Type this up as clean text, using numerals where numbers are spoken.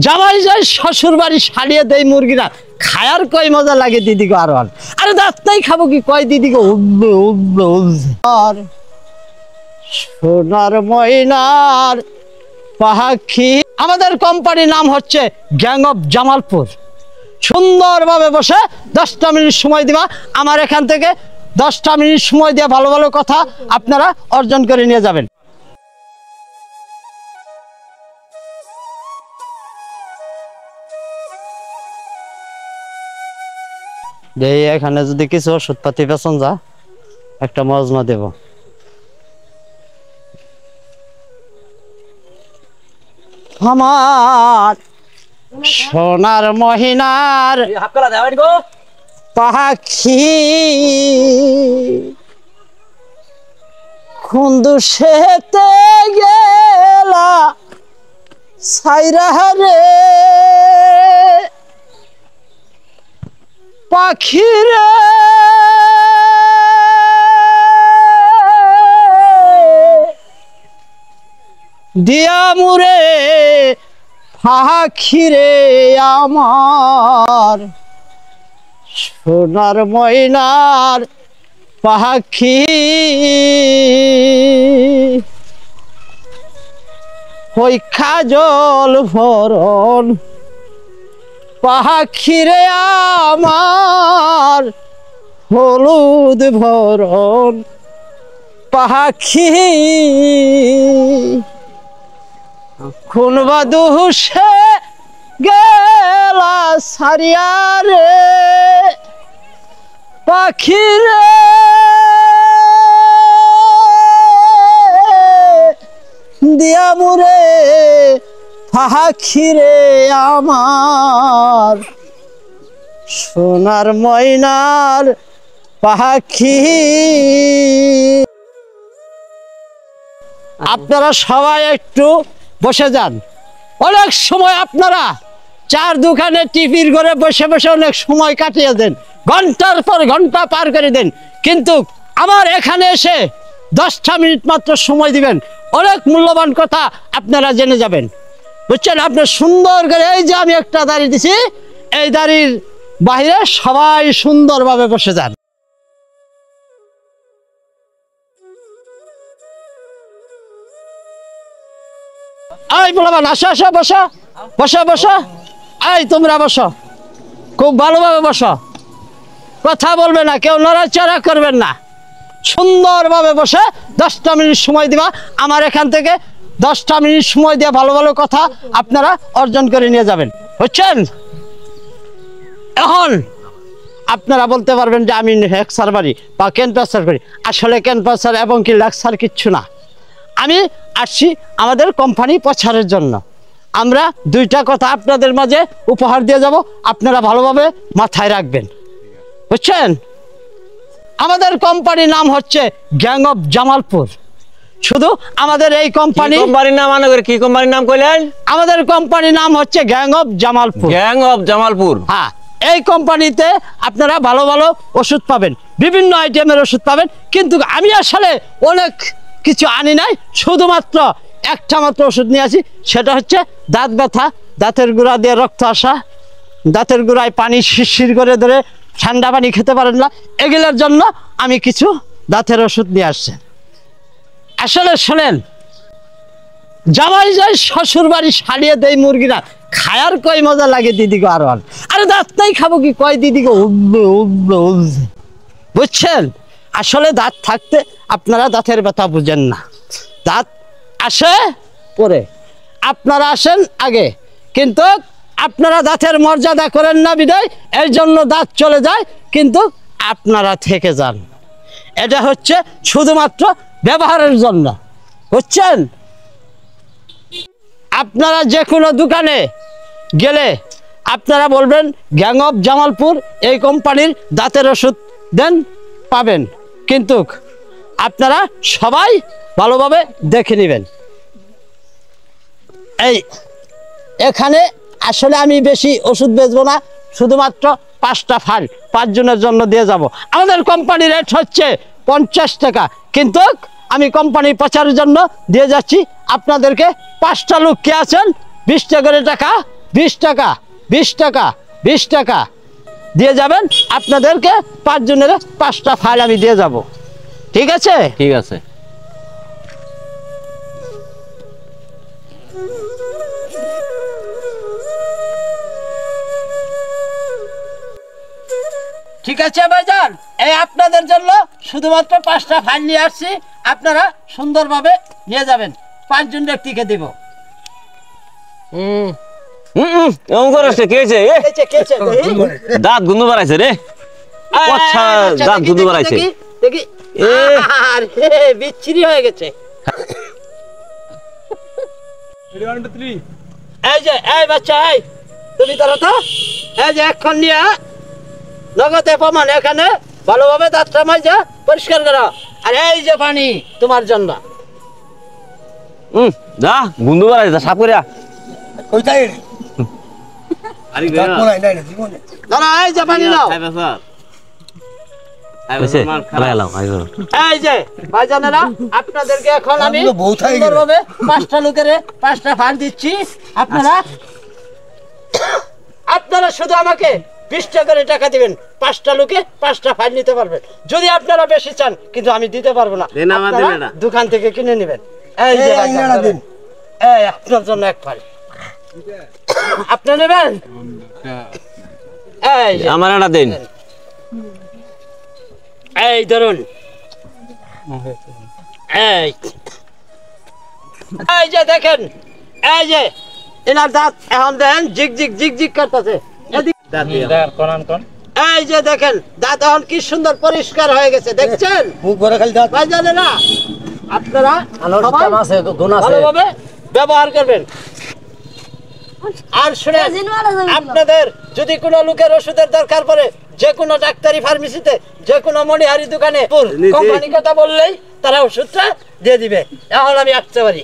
জামাই যায় শ্বশুর বাড়ি সারিয়ে দেয় মুরগিরা খায়ার কই মজা লাগে দিদি গো। আর আরে দাঁতটাই খাবো কি কয় দিদি গো উঠবে উঠবে উঠবে। আর সোনার ময়নার পাখি। আমাদের কোম্পানির নাম হচ্ছে গ্যাং অফ জামালপুর। সুন্দরভাবে বসে 10টা মিনিট সময় দিবা। আমার এখান থেকে 10টা মিনিট সময় দিয়ে ভালো ভালো কথা আপনারা অর্জন করে নিয়ে যাবেন। এখানে যদি কিছু ওষুধপাতি বেচন যা একটা মজমা দেব। আমার সোনার মহিনার পাখি খুন্দু সেতে গেলা সাইরা রে পাখিরে দিয়া মুরে পাখিরে আমার সোনার ময়নার পাখি ওই কাজল ভরণ পাখিরে আমার হলুদ ভরণ পাখি খুনবা দুসে গেলা সারিয়া রে পাখিরে দিয়া মুরে পাখিরে আমার সোনার ময়নার পাখি। আপনারা সবাই একটু বসে যান। অনেক সময় আপনারা চার দোকানে টিভির ঘরে বসে বসে অনেক সময় কাটিয়ে দেন, ঘন্টার পর ঘন্টা পার করে দেন, কিন্তু আমার এখানে এসে 10টা মিনিট মাত্র সময় দিবেন, অনেক মূল্যবান কথা আপনারা জেনে যাবেন, বুঝছেন? আপনার সুন্দর করে এই যে আমি একটা দাঁড়িয়ে দিছি, এই দাঁড়ির বাইরে সবাই সুন্দরভাবে বসে যান। এই বলবান আসো আসো বসো বসো বসো। এই তোমরা বসো, খুব ভালোভাবে বসো, কথা বলবে না, কেউ নড়াচড়া করবেন না, সুন্দরভাবে বসে 10টা মিনিট সময় দিবা। আমার এখান থেকে 10টা মিনিট সময় দিয়ে ভালো ভালো কথা আপনারা অর্জন করে নিয়ে যাবেন, বুঝছেন? এখন আপনারা বলতে পারবেন যে আমি লেকচার বাড়ি বা ক্যাম্পাসার করি। আসলে ক্যাম্পাসার এবং কি লেকচার কিচ্ছু না। আমি আসছি আমাদের কোম্পানি প্রচারের জন্য। আমরা 2টা কথা আপনাদের মাঝে উপহার দিয়ে যাব, আপনারা ভালোভাবে মাথায় রাখবেন, বুঝছেন? আমাদের কোম্পানির নাম হচ্ছে গ্যাং অফ জামালপুর। শুধু আমাদের এই কোম্পানির নাম কি কোম্পানির নাম কইলেন? আমাদের কোম্পানির নাম হচ্ছে gang of Jamalpur. Gang of Jamalpur, হ্যাঁ। এই কোম্পানিতে আপনারা ভালো ভালো ওষুধ পাবেন, বিভিন্ন আইটেমের ওষুধ পাবেন, কিন্তু আমি আসলে অনেক কিছু আনি নাই, শুধুমাত্র একটা মাত্র ওষুধ নিয়ে আসি, সেটা হচ্ছে দাঁত ব্যথা, দাঁতের গোড়া দিয়ে রক্ত আসা, দাঁতের গোড়ায় পানি শিরশির করে ধরে ঠান্ডা পানি খেতে পারেন না, এগুলোর জন্য আমি কিছু দাঁতের ওষুধ নিয়ে আসছি। আসলে শোনেন, জামাই যায় শ্বশুর বাড়ি সারিয়ে দেয় মুরগিরা খায়ার কই মজা লাগে দিদি গো। আর আরে দাঁতটাই খাবো কি কয় দিদি গো উঠবে উঠবে উঠবে, বুঝছেন? আসলে দাঁত থাকতে আপনারা দাঁতের ব্যথা বুঝেন না, দাঁত আসে পরে, আপনারা আসেন আগে, কিন্তু আপনারা দাঁতের মর্যাদা করেন না বিদায় এর জন্য দাঁত চলে যায়, কিন্তু আপনারা থেকে যান। এটা হচ্ছে শুধুমাত্র ব্যবহারের জন্য, বুঝছেন? আপনারা যে কোনো দোকানে গেলে আপনারা বলবেন গ্যাং অফ জামালপুর এই কোম্পানির দাঁতের ওষুধ দেন, পাবেন, কিন্তু আপনারা সবাই ভালোভাবে দেখে নেবেন। এই এখানে আসলে আমি বেশি ওষুধ বেচবো না, শুধুমাত্র 5টা ফাইল 5 জনের জন্য দিয়ে যাব। আমাদের কোম্পানির রেট হচ্ছে 50 টাকা, কিন্তু আমি কোম্পানির প্রচারের জন্য দিয়ে যাচ্ছি আপনাদেরকে 5টা লোক কে আছেন 20 টাকা করে টাকা, 20 টাকা, 20 টাকা, 20 টাকা দিয়ে যাবেন। আপনাদেরকে 5 জনের 5টা ফাইল আমি দিয়ে যাব, ঠিক আছে? ঠিক আছে। ঠিক আছে ভাইজান, এই আপনাদের জন্য শুধুমাত্র 5টা ফাইল নিয়ে আসছি, আপনারা সুন্দরভাবে নিয়ে যাবেন। 5 জন ব্যক্তিকে দিব। এমন করে কি হয়েছে? দাঁত গুন্ধ বাড়াইছে রে, দাঁত গুন্ধ বাড়াইছে। দেখি বিচ্ছিরি হয়ে গেছে। এই যে এই বাচ্চা, এই তুমি তারা তো এই যে এখন নিয়ে নগদে প্রমাণ এখানে ভালোভাবে দাঁতটা মাজা পরিষ্কার করো। আর এই যে পানি তোমার জন্য। যা গুন্ধ বাড়াইছে, সাফ করিয়া। দাঁড়া, এই যে পানি নাও। এই যে ভাইজানেরা, আপনাদেরকে এখন আমি সুন্দরভাবে 5টা লোকের 5টা ফাইল দিচ্ছি। আপনারা শুধু আমাকে 20 টাকা করে টাকা দিবেন, 5টা লোকে 5টা ফাইল নিতে পারবেন। যদি আপনারা বেশি চান কিন্তু আমি দিতে পারবো না, আপনারা দোকান থেকে কিনে নেবেন। এই যে এই আপনার জন্য 1 ফাইল আপনি নেবেন। এই যে আমার একটা দিন। এই ধরুন, এই এই যে দেখেন, এই যে এনার দাঁত এখন দেখেন জিগজিগ জিগজিগ করতেছে। এই যে দেখেন দাঁত এখন কি সুন্দর পরিষ্কার হয়ে গেছে, দেখছেন? জানে না আপনারা ভালোভাবে ব্যবহার করবেন। আর শুনে, আপনাদের যদি কোনো লোকের ওষুধের দরকার পড়ে, যে কোনো ডাক্তারি ফার্মেসিতে, যে কোনো মণিহারি দোকানে কোম্পানি কথা বললেই তারা ওষুধটা দিয়ে দিবে। এখন আমি আসতে পারি।